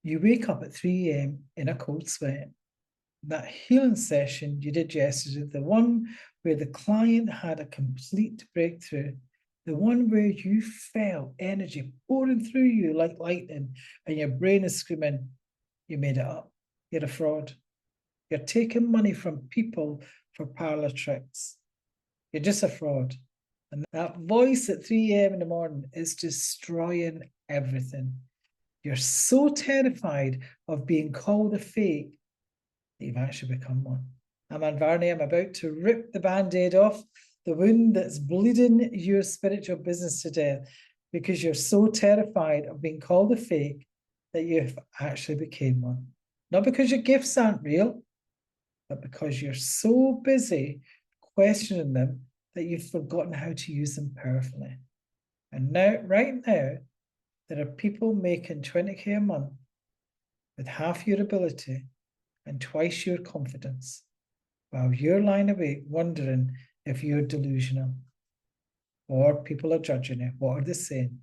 You wake up at 3 a.m. in a cold sweat. That healing session you did yesterday, the one where the client had a complete breakthrough, the one where you felt energy pouring through you like lightning and your brain is screaming, you made it up. You're a fraud. You're taking money from people for parlor tricks. You're just a fraud. And that voice at 3 a.m. in the morning is destroying everything. You're so terrified of being called a fake that you've actually become one. I'm Anne Varney. I'm about to rip the band-aid off the wound that's bleeding your spiritual business to death because you're so terrified of being called a fake that you've actually became one. Not because your gifts aren't real, but because you're so busy questioning them that you've forgotten how to use them powerfully. And now, right now, there are people making 20K a month with half your ability and twice your confidence, while you're lying awake wondering if you're delusional or people are judging you. What are they saying?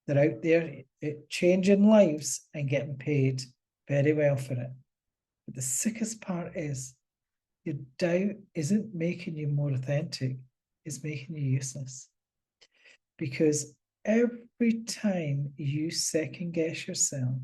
They're out there changing lives and getting paid very well for it. But the sickest part is your doubt isn't making you more authentic, it's making you useless. Because every time you second guess yourself,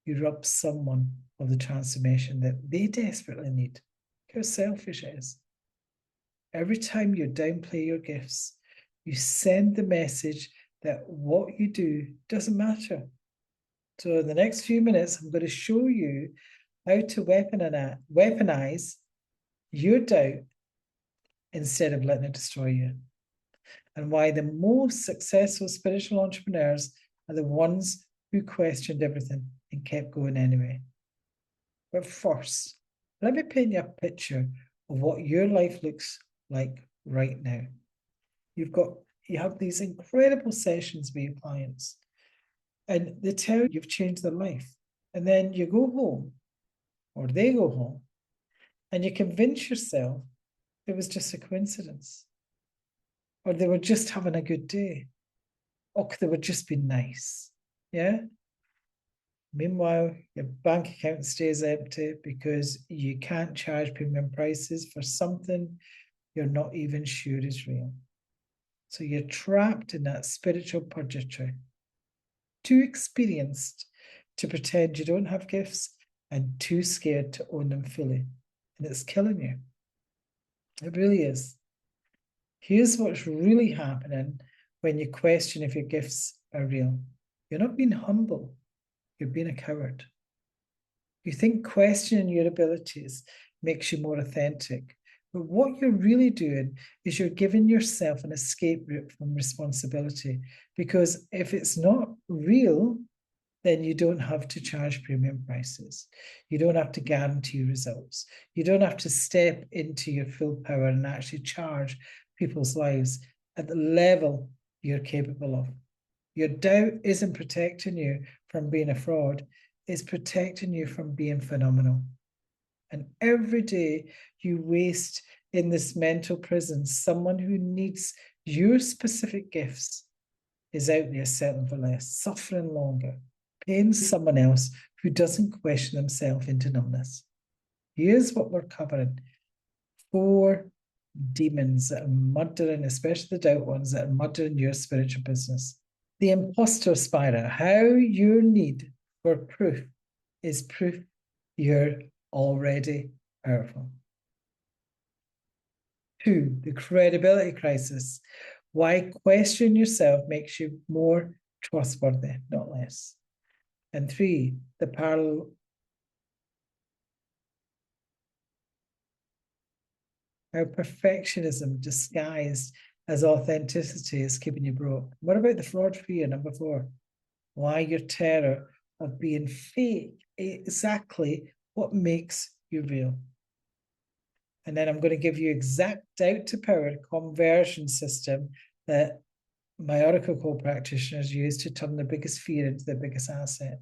you rob someone of the transformation that they desperately need. Look how selfish it is. Every time you downplay your gifts, you send the message that what you do doesn't matter. So in the next few minutes, I'm going to show you how to weaponize your doubt instead of letting it destroy you. And why the most successful spiritual entrepreneurs are the ones who questioned everything and kept going anyway. But first, let me paint you a picture of what your life looks like right now. You have these incredible sessions with your clients, and they tell you you've changed their life. And then you go home, or they go home, and you convince yourself it was just a coincidence, or they were just having a good day, or they were just being nice. Yeah. Meanwhile, your bank account stays empty because you can't charge premium prices for something you're not even sure is real. So you're trapped in that spiritual purgatory, too experienced to pretend you don't have gifts and too scared to own them fully. And it's killing you. It really is. Here's what's really happening when you question if your gifts are real. You're not being humble. You're being a coward. You think questioning your abilities makes you more authentic. But what you're really doing is you're giving yourself an escape route from responsibility. Because if it's not real, then you don't have to charge premium prices. You don't have to guarantee results. You don't have to step into your full power and actually charge people's lives at the level you're capable of. Your doubt isn't protecting you from being a fraud. It's protecting you from being phenomenal. And every day you waste in this mental prison, someone who needs your specific gifts is out there settling for less, suffering longer, paying someone else who doesn't question themselves into numbness. Here's what we're covering. 4 demons that are murdering, especially the doubt ones, that are murdering your spiritual business. The imposter spiral, how your need for proof is proof you're already powerful. 2, the credibility crisis. Why question yourself makes you more trustworthy, not less. And 3, the parallel. How perfectionism disguised as authenticity is keeping you broke. What about the fraud fear, number 4? Why your terror of being fake, exactly what makes you real. And then I'm going to give you exact doubt to power conversion system that my Oracle Code practitioners use to turn their biggest fear into their biggest asset.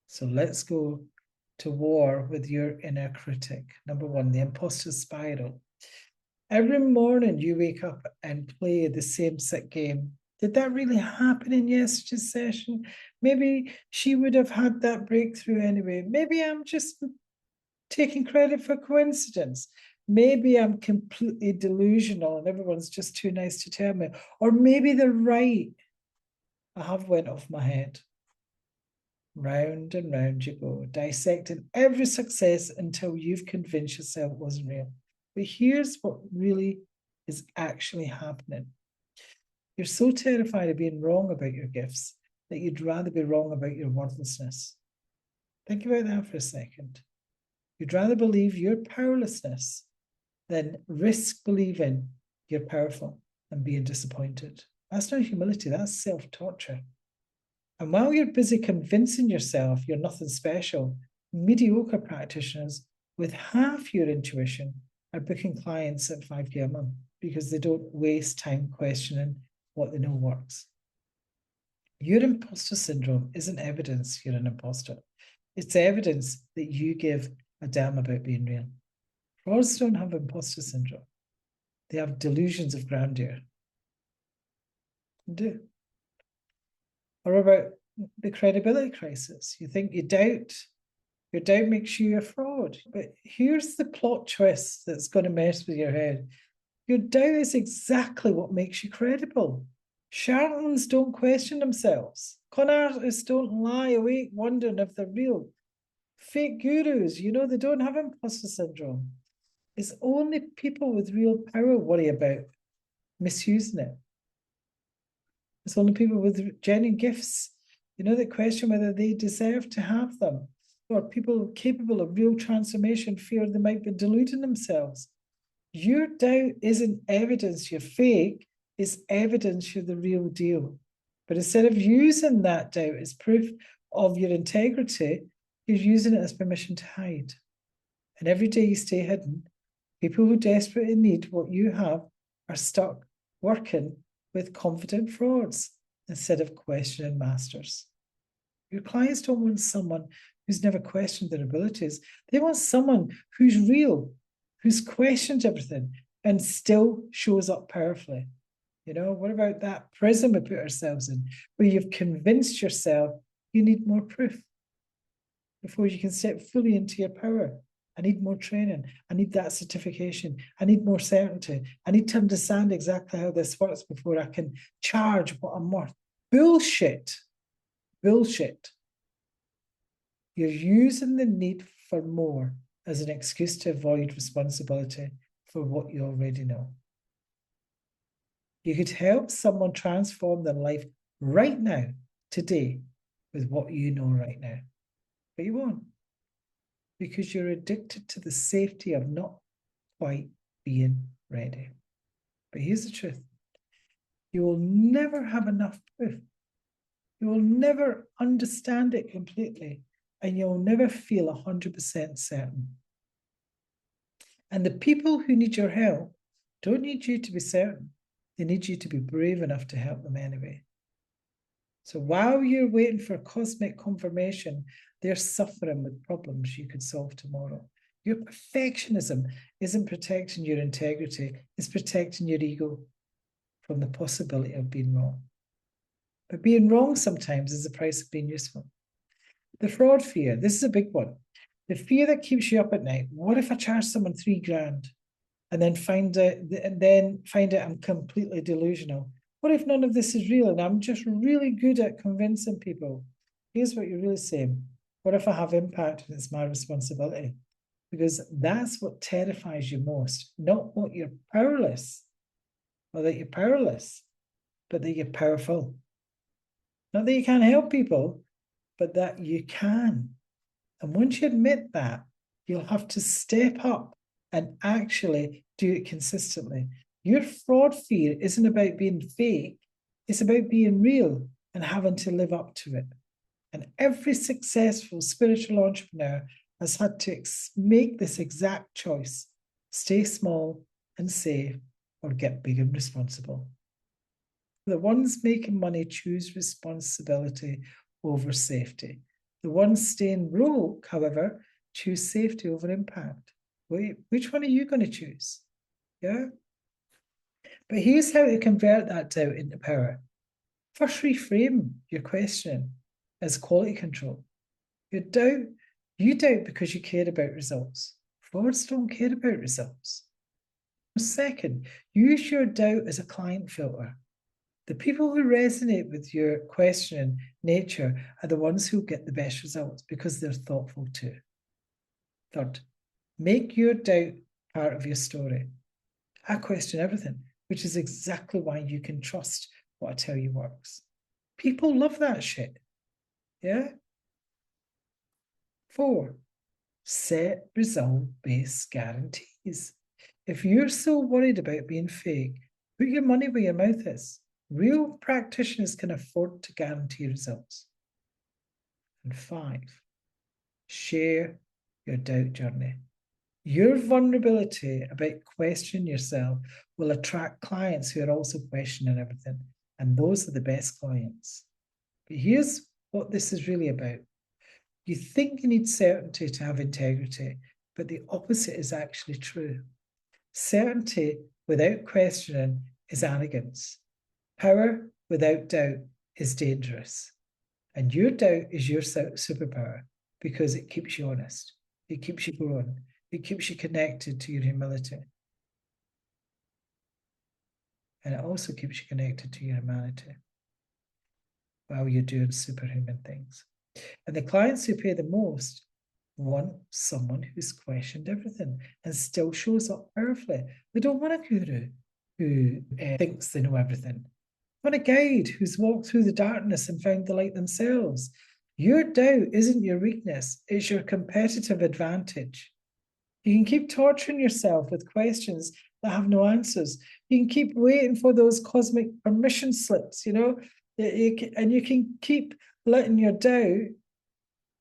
So let's go to war with your inner critic. Number 1, the imposter spiral. Every morning you wake up and play the same sick game Did that really happen in yesterday's session? Maybe she would have had that breakthrough anyway. Maybe I'm just taking credit for coincidence. Maybe I'm completely delusional and everyone's just too nice to tell me. Or maybe they're right. I have went off my head. Round and round you go, dissecting every success until you've convinced yourself it wasn't real. But here's what really is actually happening. You're so terrified of being wrong about your gifts that you'd rather be wrong about your worthlessness. Think about that for a second. You'd rather believe your powerlessness than risk believing you're powerful and being disappointed. That's not humility, that's self-torture. And while you're busy convincing yourself you're nothing special, mediocre practitioners with half your intuition are booking clients at 5K a month because they don't waste time questioning what they know works. Your imposter syndrome isn't evidence you're an imposter. It's evidence that you give a damn about being real. Frauds don't have imposter syndrome. They have delusions of grandeur. They do. Or about the credibility crisis. You think you doubt, your doubt makes you a fraud. But here's the plot twist that's going to mess with your head. Your doubt is exactly what makes you credible. Charlatans don't question themselves. Con artists don't lie awake wondering if they're real. Fake gurus, they don't have imposter syndrome. It's only people with real power worry about misusing it. It's only people with genuine gifts, that question whether they deserve to have them. Or people capable of real transformation fear they might be deluding themselves. Your doubt isn't evidence you're fake, it's evidence you're the real deal. But instead of using that doubt as proof of your integrity, you're using it as permission to hide. And every day you stay hidden, people who desperately need what you have are stuck working with confident frauds instead of questioning masters. Your clients don't want someone who's never questioned their abilities. They want someone who's real, who's questioned everything and still shows up powerfully. What about that prison we put ourselves in, where you've convinced yourself you need more proof before you can step fully into your power? I need more training. I need that certification. I need more certainty. I need to understand exactly how this works before I can charge what I'm worth. Bullshit. Bullshit. You're using the need for more as an excuse to avoid responsibility for what you already know. You could help someone transform their life right now, today, with what you know right now. But you won't, because you're addicted to the safety of not quite being ready. But here's the truth. You will never have enough proof. You will never understand it completely, and you'll never feel 100% certain. And the people who need your help don't need you to be certain. They need you to be brave enough to help them anyway. So while you're waiting for cosmic confirmation, they're suffering with problems you could solve tomorrow. Your perfectionism isn't protecting your integrity, it's protecting your ego from the possibility of being wrong. But being wrong sometimes is the price of being useful. The fraud fear, this is a big one. The fear that keeps you up at night. What if I charge someone $3,000 and then find out I'm completely delusional? What if none of this is real and I'm just really good at convincing people? Here's what you're really saying. What if I have impact and it's my responsibility? Because that's what terrifies you most, not what you're powerless or that you're powerless, but that you're powerful. Not that you can't help people, but that you can. And once you admit that, you'll have to step up and actually do it consistently. Your fraud fear isn't about being fake, it's about being real and having to live up to it. And every successful spiritual entrepreneur has had to make this exact choice: stay small and safe, or get big and responsible. The ones making money choose responsibility over safety. The ones staying broke, however, choose safety over impact. Wait, which one are you going to choose? Yeah. But here's how to convert that doubt into power. First, reframe your question as quality control. You doubt because you care about results. Frauds don't care about results. Second, use your doubt as a client filter. The people who resonate with your question nature are the ones who get the best results because they're thoughtful too. Third, make your doubt part of your story. I question everything, which is exactly why you can trust what I tell you works. People love that shit. Yeah? 4, set result-based guarantees. If you're so worried about being fake, put your money where your mouth is. Real practitioners can afford to guarantee results. And 5, share your doubt journey. Your vulnerability about questioning yourself will attract clients who are also questioning everything. And those are the best clients. But here's what this is really about. You think you need certainty to have integrity, but the opposite is actually true. Certainty without questioning is arrogance. Power without doubt is dangerous. And your doubt is your superpower because it keeps you honest. It keeps you growing. It keeps you connected to your humility. And it also keeps you connected to your humanity while you're doing superhuman things. And the clients who pay the most want someone who's questioned everything and still shows up powerfully. They don't want a guru who thinks they know everything. They want a guide who's walked through the darkness and found the light themselves. Your doubt isn't your weakness, it's your competitive advantage. You can keep torturing yourself with questions that have no answers. You can keep waiting for those cosmic permission slips, and you can keep letting your doubt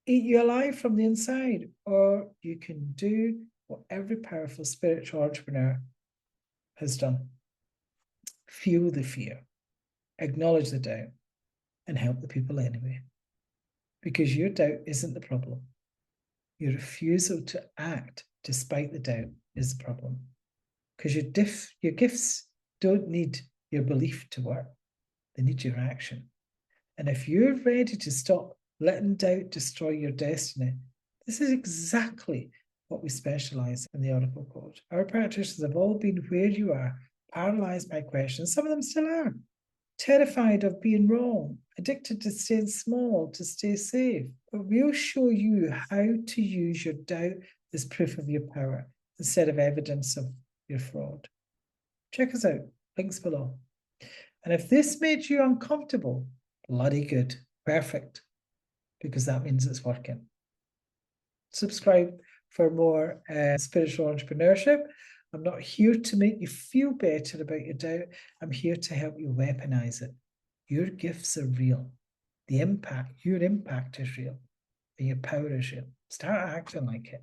eat you alive from the inside. Or you can do what every powerful spiritual entrepreneur has done. Feel the fear, acknowledge the doubt, and help the people anyway. Because your doubt isn't the problem. Your refusal to act despite the doubt is the problem. Because your gifts don't need your belief to work. They need your action. And if you're ready to stop letting doubt destroy your destiny, this is exactly what we specialize in the Oracle Code. Our practitioners have all been where you are, paralyzed by questions. Some of them still are. Terrified of being wrong, addicted to staying small, to stay safe. But we'll show you how to use your doubt as proof of your power instead of evidence of your fraud. Check us out, links below. And if this made you uncomfortable, bloody good, perfect, because that means it's working. Subscribe for more spiritual entrepreneurship. I'm not here to make you feel better about your doubt. I'm here to help you weaponize it. Your gifts are real. Your impact is real. And your power is real. Start acting like it.